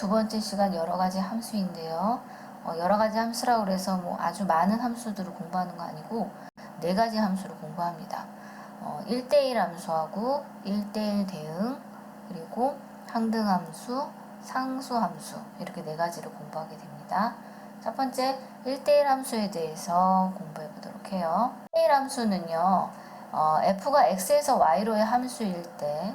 두 번째 시간 여러 가지 함수인데요. 여러 가지 함수라고 그래서 뭐 아주 많은 함수들을 공부하는 거 아니고 네 가지 함수를 공부합니다. 1대1 함수하고 1대1 대응, 그리고 항등함수, 상수함수 이렇게 네 가지를 공부하게 됩니다. 첫 번째 1대1 함수에 대해서 공부해 보도록 해요. 1대1 함수는요. f가 x에서 y로의 함수일 때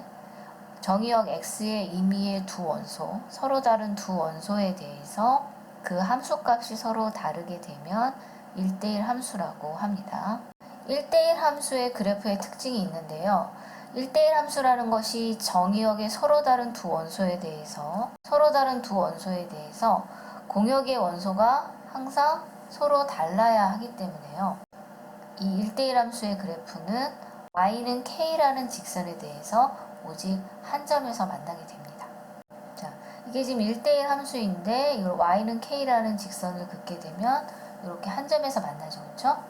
정의역 x의 임의의 두 원소, 서로 다른 두 원소에 대해서 그 함수값이 서로 다르게 되면 1대1 함수라고 합니다. 1대1 함수의 그래프의 특징이 있는데요. 1대1 함수라는 것이 정의역의 서로 다른 두 원소에 대해서 공역의 원소가 항상 서로 달라야 하기 때문에요. 이 1대1 함수의 그래프는 y는 k라는 직선에 대해서 오직 한 점에서 만나게 됩니다. 자, 이게 지금 1대1 함수인데 이걸 y는 k라는 직선을 긋게 되면 이렇게 한 점에서 만나죠. 그렇죠?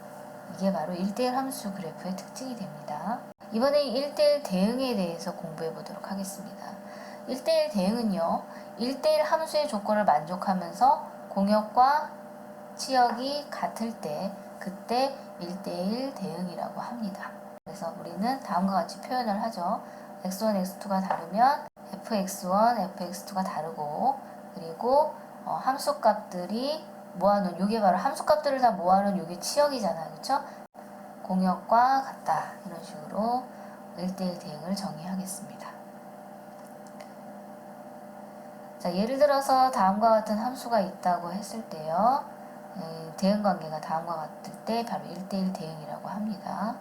이게 바로 1대1 함수 그래프의 특징이 됩니다. 이번에 1대1 대응에 대해서 공부해 보도록 하겠습니다. 1대1 대응은요. 1대1 함수의 조건을 만족하면서 공역과 치역이 같을 때 그때 1대1 대응이라고 합니다. 그래서 우리는 다음과 같이 표현을 하죠. x1, x2가 다르면 fx1, fx2가 다르고, 그리고 함수값들이 모아놓은, 요게 바로 함수값들을 다 모아놓은 요게 치역이잖아요. 그쵸? 공역과 같다. 이런 식으로 1대1 대응을 정의하겠습니다. 자, 예를 들어서 다음과 같은 함수가 있다고 했을 때요. 대응 관계가 다음과 같을 때 바로 1대1 대응이라고 합니다.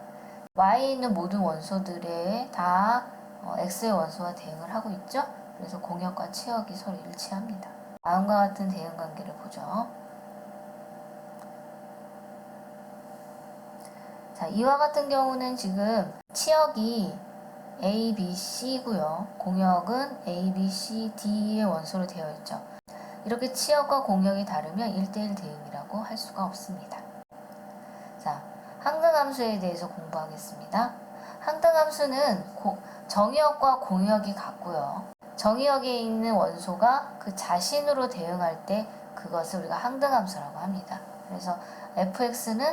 y에 있는 모든 원소들에 다 x의 원소와 대응을 하고 있죠. 그래서 공역과 치역이 서로 일치합니다. 다음과 같은 대응 관계를 보죠. 자, 이와 같은 경우는 지금 치역이 a, b, c고요. 공역은 a, b, c, d의 원소로 되어 있죠. 이렇게 치역과 공역이 다르면 1대1 대응이라고 할 수가 없습니다. 자, 항등함수에 대해서 공부하겠습니다. 항등함수는 정의역과 공역이 같고요. 정의역에 있는 원소가 그 자신으로 대응할 때 그것을 우리가 항등함수라고 합니다. 그래서 fx는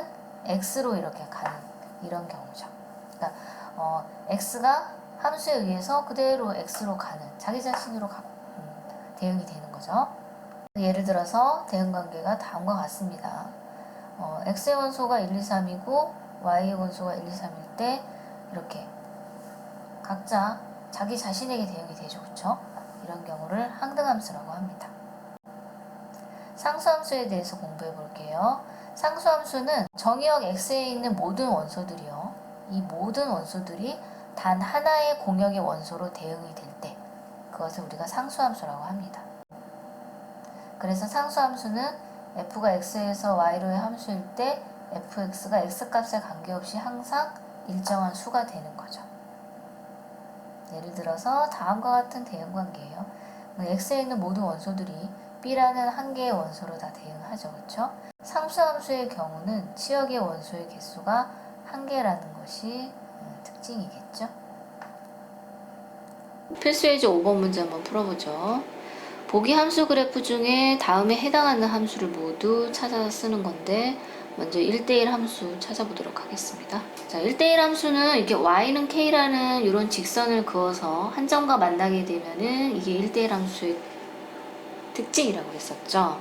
x로 이렇게 가는 이런 경우죠. 그러니까 x가 함수에 의해서 그대로 x로 가는 자기 자신으로 대응이 되는 거죠. 예를 들어서 대응 관계가 다음과 같습니다. x의 원소가 1, 2, 3이고 y의 원소가 1, 2, 3일 때 이렇게 각자 자기 자신에게 대응이 되죠. 그렇죠? 이런 경우를 항등함수라고 합니다. 상수함수에 대해서 공부해 볼게요. 상수함수는 정의역 x에 있는 모든 원소들이요. 이 모든 원소들이 단 하나의 공역의 원소로 대응이 될 때 그것을 우리가 상수함수라고 합니다. 그래서 상수함수는 f가 x에서 y로의 함수일 때 fx가 x값에 관계없이 항상 일정한 수가 되는 거죠. 예를 들어서 다음과 같은 대응 관계예요. x에 있는 모든 원소들이 b라는 한 개의 원소로 다 대응하죠. 그렇죠? 상수함수의 경우는 치역의 원소의 개수가 한 개라는 것이 특징이겠죠. 필수 예제 5번 문제 한번 풀어보죠. 보기 함수 그래프 중에 다음에 해당하는 함수를 모두 찾아서 쓰는 건데 먼저 1대1 함수 찾아보도록 하겠습니다. 자, 1대1 함수는 이렇게 y는 k라는 이런 직선을 그어서 한 점과 만나게 되면은 이게 1대1 함수의 특징이라고 했었죠.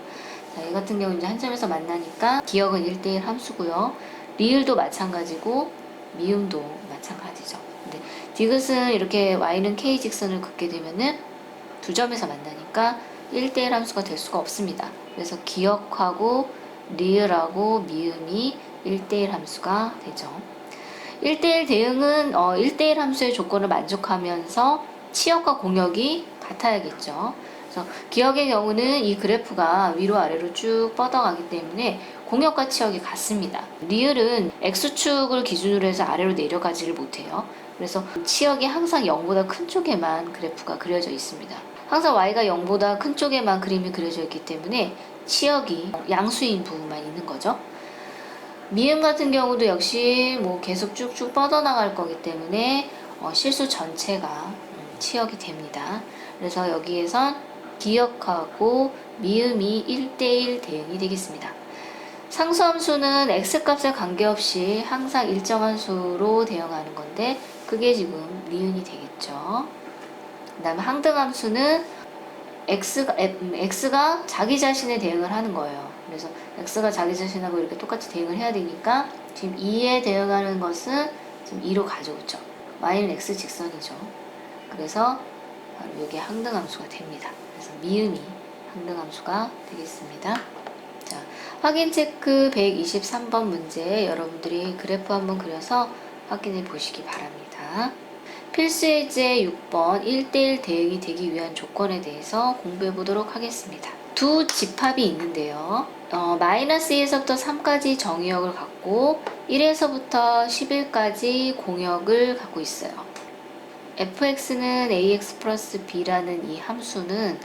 자, 이 같은 경우 이제 한 점에서 만나니까 기역은 1대1 함수고요. 리을도 마찬가지고 미음도 마찬가지죠. 근데 디귿은 이렇게 y는 k 직선을 긋게 되면은 두 점에서 만나니까 1대1 함수가 될 수가 없습니다. 그래서 기역하고 리을하고 미음이 1대1 함수가 되죠. 1대1 대응은 1대1 함수의 조건을 만족하면서 치역과 공역이 같아야겠죠. 그래서 기역의 경우는 이 그래프가 위로 아래로 쭉 뻗어가기 때문에 공역과 치역이 같습니다. 리을은 x축을 기준으로 해서 아래로 내려가지를 못해요. 그래서 치역이 항상 0보다 큰 쪽에만 그래프가 그려져 있습니다. 항상 y가 0보다 큰 쪽에만 그림이 그려져 있기 때문에 치역이 양수인 부분만 있는 거죠. 미음 같은 경우도 역시 뭐 계속 쭉쭉 뻗어나갈 거기 때문에 실수 전체가 치역이 됩니다. 그래서 여기에선 기역하고 미음이 1대1 대응이 되겠습니다. 상수함수는 x값에 관계없이 항상 일정한 수로 대응하는 건데 그게 지금 니은이 되겠죠. 그 다음에 항등함수는 x가 자기 자신에 대응을 하는 거예요. 그래서 x가 자기 자신하고 이렇게 똑같이 대응을 해야 되니까 지금 2에 대응하는 것은 지금 2로 가져오죠. y는 x 직선이죠. 그래서 바로 이게 항등함수가 됩니다. 그래서 미음이 항등함수가 되겠습니다. 자, 확인 체크 123번 문제 여러분들이 그래프 한번 그려서 확인해 보시기 바랍니다. 필수 예제 6번 1대1 대응이 되기 위한 조건에 대해서 공부해 보도록 하겠습니다. 두 집합이 있는데요. 마이너스 2에서부터 3까지 정의역을 갖고 1에서부터 11까지 공역을 갖고 있어요. fx는 ax 플러스 b라는 이 함수는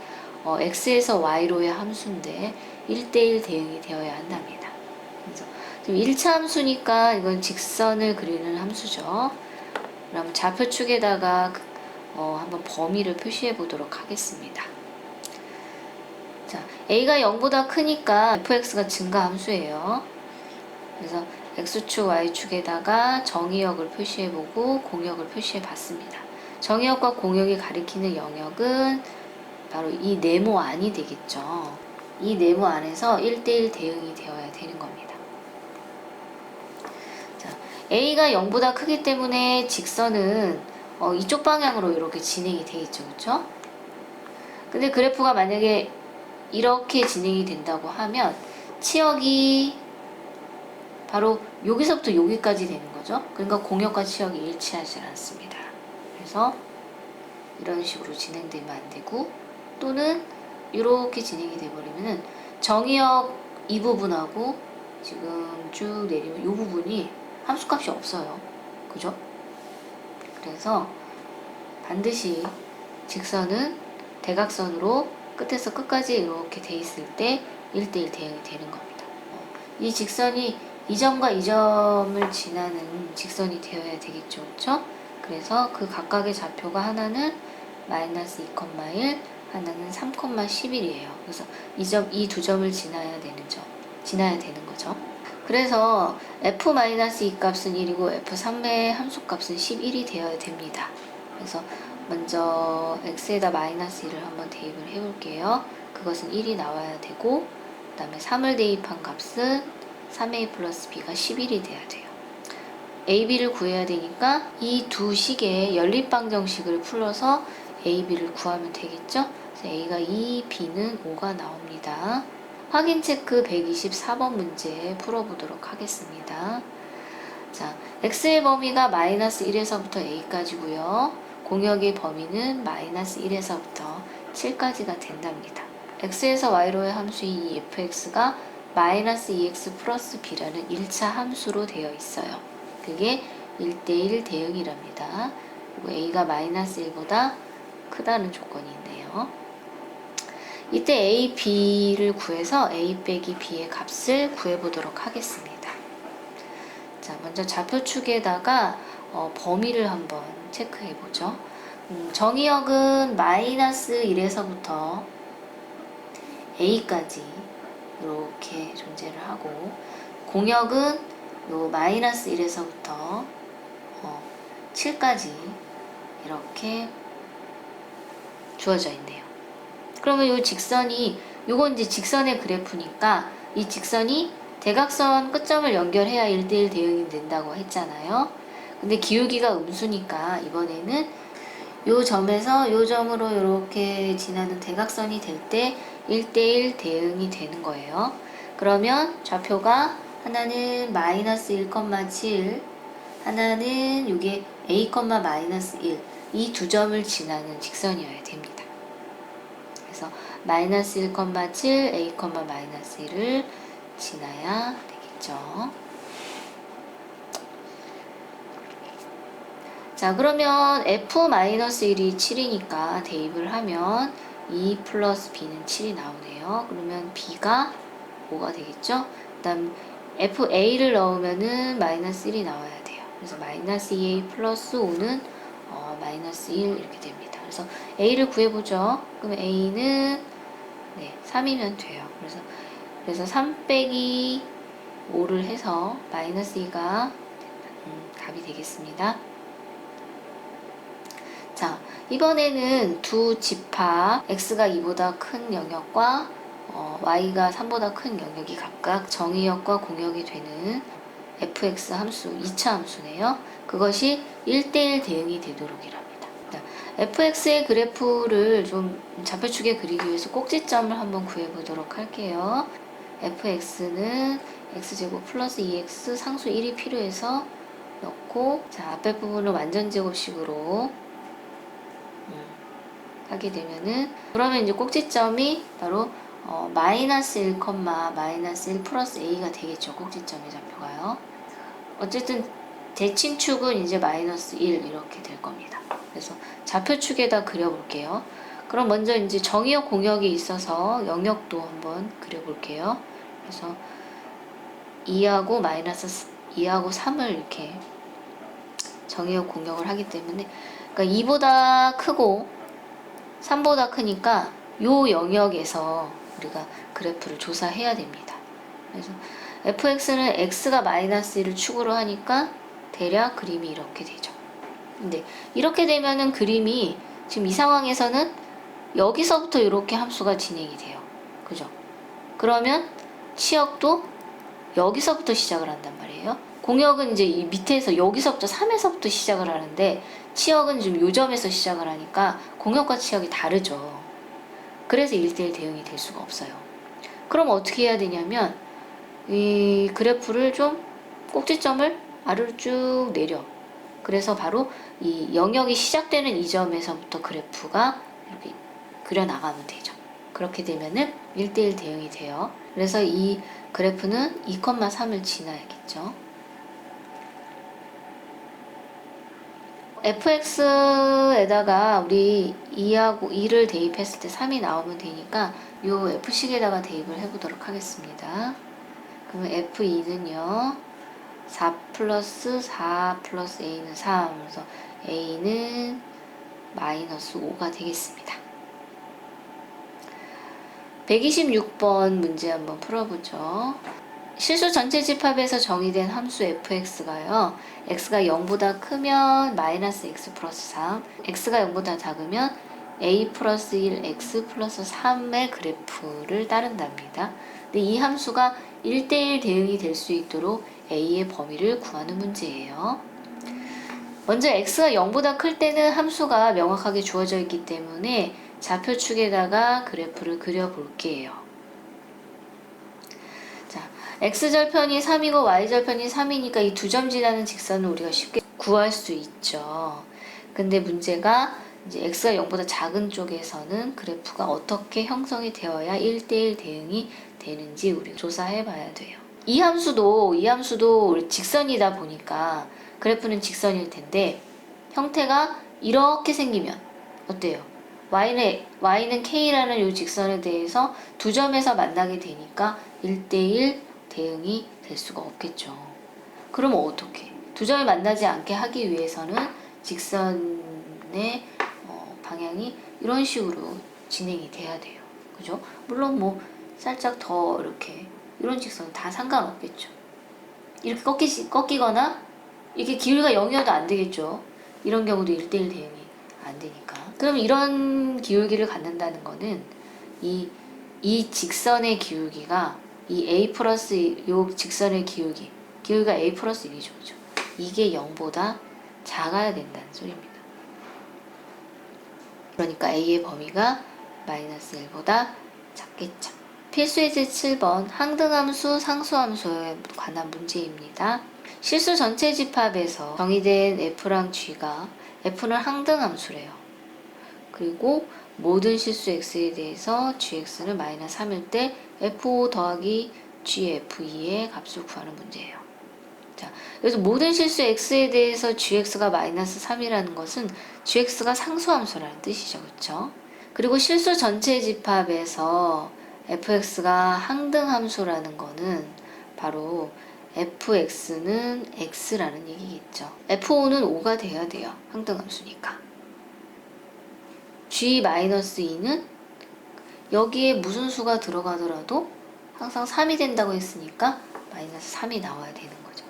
x에서 y로의 함수인데 1대1 대응이 되어야 한답니다. 그래서 지금 1차 함수니까 이건 직선을 그리는 함수죠. 그럼 좌표축에다가 한번 범위를 표시해 보도록 하겠습니다. 자, a가 0보다 크니까 fx가 증가함수예요. 그래서 x축, y축에다가 정의역을 표시해 보고 공역을 표시해 봤습니다. 정의역과 공역이 가리키는 영역은 바로 이 네모 안이 되겠죠. 이 네모 안에서 1대1 대응이 되어야 되는 겁니다. 자, a가 0보다 크기 때문에 직선은 이쪽 방향으로 이렇게 진행이 되겠죠. 그렇죠? 근데 그래프가 만약에 이렇게 진행이 된다고 하면 치역이 바로 여기서부터 여기까지 되는 거죠. 그러니까 공역과 치역이 일치하지 않습니다. 그래서 이런 식으로 진행되면 안 되고 또는 이렇게 진행이 돼버리면은 정의역 이 부분하고 지금 쭉 내리면 이 부분이 함수값이 없어요. 그죠? 그래서 반드시 직선은 대각선으로 끝에서 끝까지 이렇게 돼 있을 때 1대1 대응이 되는 겁니다. 이 직선이 이 점과 이 점을 지나는 직선이 되어야 되겠죠. 그렇죠? 그래서 그 각각의 좌표가 하나는 마이너스 2,1, 하나는 3,11이에요. 그래서 이 두 점을 지나야 되는 거죠. 그래서 f-2 값은 1이고 f3의 함수값은 11이 되어야 됩니다. 그래서 먼저 x에다 마이너스 1을 한번 대입을 해볼게요. 그것은 1이 나와야 되고 그 다음에 3을 대입한 값은 3a 플러스 b가 11이 돼야 돼요. a, b를 구해야 되니까 이 두 식의 연립방정식을 풀어서 a, b를 구하면 되겠죠? 그래서 a가 2, b는 5가 나옵니다. 확인 체크 124번 문제 풀어보도록 하겠습니다. 자, x의 범위가 마이너스 1에서부터 a까지고요. 공역의 범위는 마이너스 1에서부터 7까지가 된답니다. x에서 y로의 함수인 이 fx가 마이너스 2x 플러스 b라는 1차 함수로 되어 있어요. 그게 1대1 대응이랍니다. 그리고 a가 마이너스 1보다 크다는 조건이 있네요. 이때 a, b를 구해서 a 빼기 b의 값을 구해보도록 하겠습니다. 자, 먼저 좌표축에다가 범위를 한번 체크해보죠. 정의역은 마이너스 1에서부터 a까지 이렇게 존재를 하고 공역은 요 마이너스 1에서부터 7까지 이렇게 주어져 있네요. 그러면 요 직선이 요건 이제 직선의 그래프니까 이 직선이 대각선 끝점을 연결해야 1대1 대응이 된다고 했잖아요. 근데 기울기가 음수니까 이번에는 요 점에서 요 점으로 이렇게 지나는 대각선이 될 때 1대1 대응이 되는 거예요. 그러면 좌표가 하나는 마이너스 1,7 하나는 요게 a, 마이너스 1 이 두 점을 지나는 직선이어야 됩니다. 그래서 마이너스 1,7 a, 마이너스 1을 지나야 되겠죠. 자, 그러면 f-1이 7이니까 대입을 하면 2 플러스 b는 7이 나오네요. 그러면 b가 5가 되겠죠. 그 다음 fa를 넣으면은 마이너스 1이 나와야 돼요. 그래서 마이너스 2a 플러스 5는 마이너스 1 이렇게 됩니다. 그래서 a를 구해보죠. 그럼 a는 네, 3이면 돼요. 그래서 3 빼기 5를 해서 마이너스 2가 답이 되겠습니다. 자, 이번에는 두 집합 x가 2보다 큰 영역과 y가 3보다 큰 영역이 각각 정의역과 공역이 되는 fx 함수, 2차 함수네요. 그것이 1대1 대응이 되도록이랍니다. 자, fx의 그래프를 좀 좌표축에 그리기 위해서 꼭지점을 한번 구해보도록 할게요. fx는 x제곱 플러스 2x 상수 1이 필요해서 넣고, 자, 앞에 부분을 완전제곱식으로 하게 되면은, 그러면 이제 꼭지점이 바로 마이너스 1, 마이너스 1 플러스 a가 되겠죠. 꼭지점의 좌표가요. 어쨌든 대칭축은 이제 마이너스 1 이렇게 될 겁니다. 그래서 좌표축에다 그려볼게요. 그럼 먼저 이제 정의역 공역이 있어서 영역도 한번 그려볼게요. 그래서 2하고 마이너스 2하고 3을 이렇게 정의역 공역을 하기 때문에, 그러니까 2보다 크고 3보다 크니까 요 영역에서 우리가 그래프를 조사해야 됩니다. 그래서 fx는 x가 마이너스 1을 축으로 하니까 대략 그림이 이렇게 되죠. 근데 이렇게 되면은 그림이 지금 이 상황에서는 여기서부터 이렇게 함수가 진행이 돼요. 그죠? 그러면 치역도 여기서부터 시작을 한단 말이에요. 공역은 이제 이 밑에서 여기서부터 3에서부터 시작을 하는데 치역은 지금 요 점에서 시작을 하니까 공역과 치역이 다르죠. 그래서 1대1 대응이 될 수가 없어요. 그럼 어떻게 해야 되냐면 이 그래프를 좀 꼭지점을 아래로 쭉 내려. 그래서 바로 이 영역이 시작되는 이 점에서부터 그래프가 이렇게 그려나가면 되죠. 그렇게 되면은 1대1 대응이 돼요. 그래서 이 그래프는 2,3을 지나야겠죠. fx에다가 우리 2를 대입했을 때 3이 나오면 되니까 요 f식에다가 대입을 해보도록 하겠습니다. 그러면 f2는요 4 플러스 4 플러스 a는 3, 그래서 a는 마이너스 5가 되겠습니다. 126번 문제 한번 풀어보죠. 실수 전체 집합에서 정의된 함수 fx가요. x가 0보다 크면 마이너스 x 플러스 3, x가 0보다 작으면 a 플러스 1, x 플러스 3의 그래프를 따른답니다. 근데 이 함수가 1대1 대응이 될 수 있도록 a의 범위를 구하는 문제예요. 먼저 x가 0보다 클 때는 함수가 명확하게 주어져 있기 때문에 좌표축에다가 그래프를 그려볼게요. 자, x절편이 3이고 y절편이 3이니까 이 두 점 지나는 직선을 우리가 쉽게 구할 수 있죠. 근데 문제가 이제 x가 0보다 작은 쪽에서는 그래프가 어떻게 형성이 되어야 1대1 대응이 되는지 우리 조사해 봐야 돼요. 이 함수도 직선이다 보니까 그래프는 직선일 텐데 형태가 이렇게 생기면 어때요? y는 k라는 이 직선에 대해서 두 점에서 만나게 되니까 1대1 대응이 될 수가 없겠죠. 그러면 어떻게? 두 점이 만나지 않게 하기 위해서는 직선의 방향이 이런 식으로 진행이 돼야 돼요. 그죠? 물론 뭐 살짝 더 이렇게 이런 직선은 다 상관없겠죠. 이렇게 꺾이거나 이렇게 기울기가 0이어도 안 되겠죠. 이런 경우도 1대1 대응이 안 되니까. 그럼 이런 기울기를 갖는다는 거는 이 직선의 기울기가 이 a 플러스 요 직선의 기울기가 a 플러스 1이죠. 그죠? 이게 0보다 작아야 된다는 소리입니다. 그러니까 a의 범위가 마이너스 1보다 작겠죠. 필수예제 7번 항등함수, 상수함수에 관한 문제입니다. 실수 전체 집합에서 정의된 f랑 g가 f는 항등함수래요. 그리고 모든 실수 x에 대해서 gx는 마이너스 3일 때 f5 더하기 gf2의 값을 구하는 문제예요. 자, 그래서 모든 실수 x에 대해서 gx가 마이너스 3이라는 것은 gx가 상수함수라는 뜻이죠. 그렇죠? 그리고 실수 전체 집합에서 fx가 항등함수라는 거는 바로 fx는 x라는 얘기겠죠. f5는 5가 돼야 돼요. 항등함수니까. g-2는 여기에 무슨 수가 들어가더라도 항상 3이 된다고 했으니까 마이너스 3이 나와야 되는 거죠.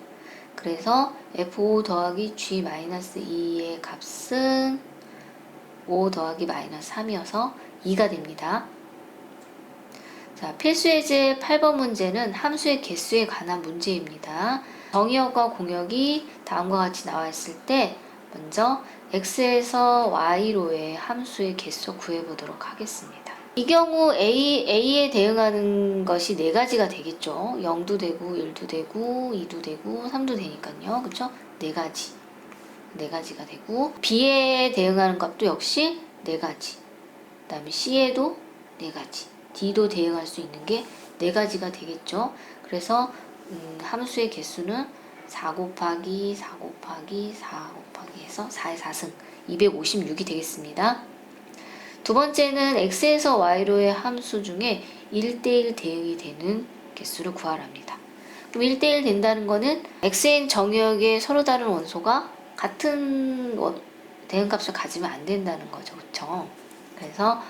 그래서 F5 더하기 G-2의 값은 5 더하기 마이너스 3이어서 2가 됩니다. 자, 필수예제 8번 문제는 함수의 개수에 관한 문제입니다. 정의역과 공역이 다음과 같이 나와 있을 때 먼저 x에서 y로의 함수의 개수 구해보도록 하겠습니다. 이 경우 a에 대응하는 것이 네 가지가 되겠죠. 0도 되고 1도 되고 2도 되고 3도 되니까요. 그쵸? 네 가지가 되고 b에 대응하는 값도 역시 네 가지. 그 다음에 c에도 네 가지. D도 대응할 수 있는 게 네 가지가 되겠죠. 그래서 함수의 개수는 4 곱하기 4 곱하기 4 곱하기 해서 4의 4승 256이 되겠습니다. 두 번째는 x에서 y로의 함수 중에 1대1 대응이 되는 개수를 구하랍니다. 그럼 1대1 된다는 거는 xn 정의역에 서로 다른 원소가 같은 대응값을 가지면 안 된다는 거죠. 그쵸? 그래서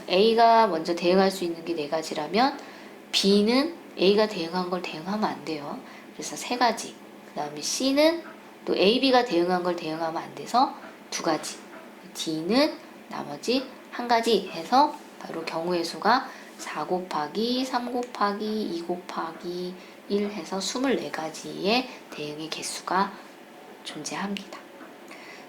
A가 먼저 대응할 수 있는 게 네 가지라면 B는 A가 대응한 걸 대응하면 안 돼요. 그래서 세 가지. 그 다음에 C는 또 A, B가 대응한 걸 대응하면 안 돼서 두 가지. D는 나머지 한 가지 해서 바로 경우의 수가 4 곱하기 3 곱하기 2 곱하기 1 해서 24가지의 대응의 개수가 존재합니다.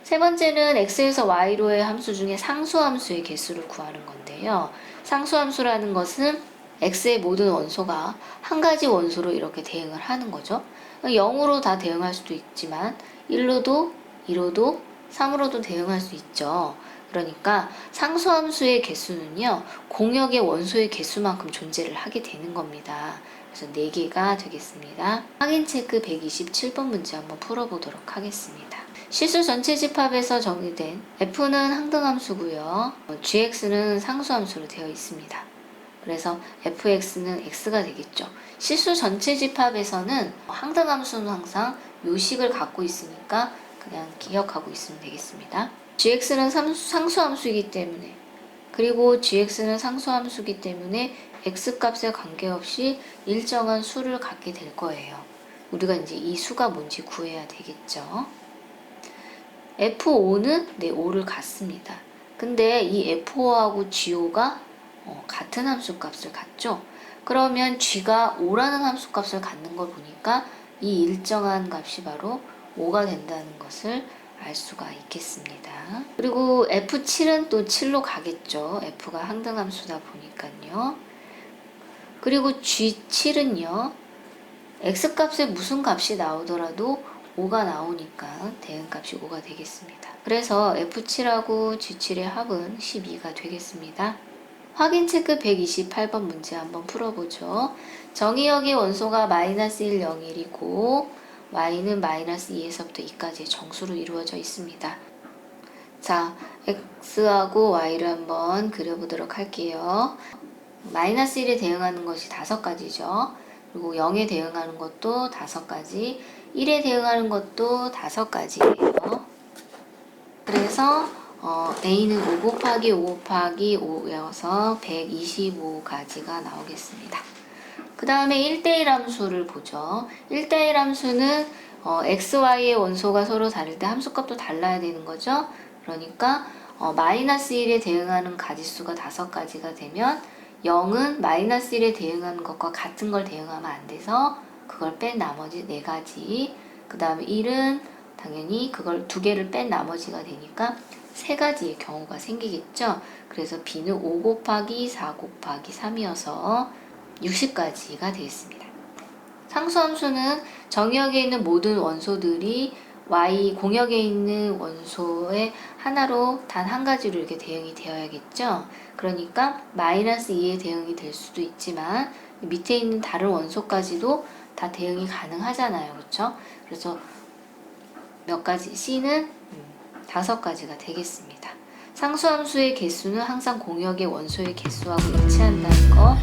세 번째는 x에서 y로의 함수 중에 상수함수의 개수를 구하는 건데요. 상수함수라는 것은 x의 모든 원소가 한 가지 원소로 이렇게 대응을 하는 거죠. 0으로 다 대응할 수도 있지만 1로도 2로도 3으로도 대응할 수 있죠. 그러니까 상수함수의 개수는요. 공역의 원소의 개수만큼 존재를 하게 되는 겁니다. 그래서 4개가 되겠습니다. 확인 체크 127번 문제 한번 풀어보도록 하겠습니다. 실수 전체 집합에서 정의된 f는 항등함수고요. gx는 상수함수로 되어 있습니다. 그래서 fx는 x가 되겠죠. 실수 전체 집합에서는 항등함수는 항상 요식을 갖고 있으니까 그냥 기억하고 있으면 되겠습니다. gx는 상수함수이기 때문에 그리고 gx는 상수함수이기 때문에 x값에 관계없이 일정한 수를 갖게 될 거예요. 우리가 이제 이 수가 뭔지 구해야 되겠죠. F5는 네, 5를 갖습니다. 근데 이 F5하고 G5가 같은 함수값을 갖죠? 그러면 G가 5라는 함수값을 갖는 걸 보니까 이 일정한 값이 바로 5가 된다는 것을 알 수가 있겠습니다. 그리고 F7은 또 7로 가겠죠. F가 항등함수다 보니까요. 그리고 G7은요. X값에 무슨 값이 나오더라도 5가 나오니까 대응값이 5가 되겠습니다. 그래서 F7하고 G7의 합은 12가 되겠습니다. 확인 체크 128번 문제 한번 풀어보죠. 정의역의 원소가 마이너스 1, 0, 1이고 y는 마이너스 2에서부터 2까지의 정수로 이루어져 있습니다. 자, x하고 y를 한번 그려보도록 할게요. 마이너스 1에 대응하는 것이 5가지죠. 그리고 0에 대응하는 것도 5가지, 1에 대응하는 것도 5가지예요. 그래서 A는 5 곱하기 5 곱하기 5여서 125가지가 나오겠습니다. 그 다음에 1대1 함수를 보죠. 1대1 함수는 xy의 원소가 서로 다를 때 함수값도 달라야 되는 거죠. 그러니까 마이너스 1에 대응하는 가지수가 5가지가 되면 0은 마이너스 1에 대응하는 것과 같은 걸 대응하면 안 돼서 그걸 뺀 나머지 4가지, 그 다음에 1은 당연히 그걸 2개를 뺀 나머지가 되니까 3가지의 경우가 생기겠죠. 그래서 B는 5 곱하기 4 곱하기 3이어서 60가지가 되겠습니다. 상수함수는 정의역에 있는 모든 원소들이 Y 공역에 있는 원소의 하나로 단 한 가지로 이렇게 대응이 되어야겠죠. 그러니까 마이너스 2에 대응이 될 수도 있지만 밑에 있는 다른 원소까지도 다 대응이 가능하잖아요. 그렇죠? 그래서 몇 가지 C는 5가지가 되겠습니다. 상수함수의 개수는 항상 공역의 원소의 개수하고 일치한다는 거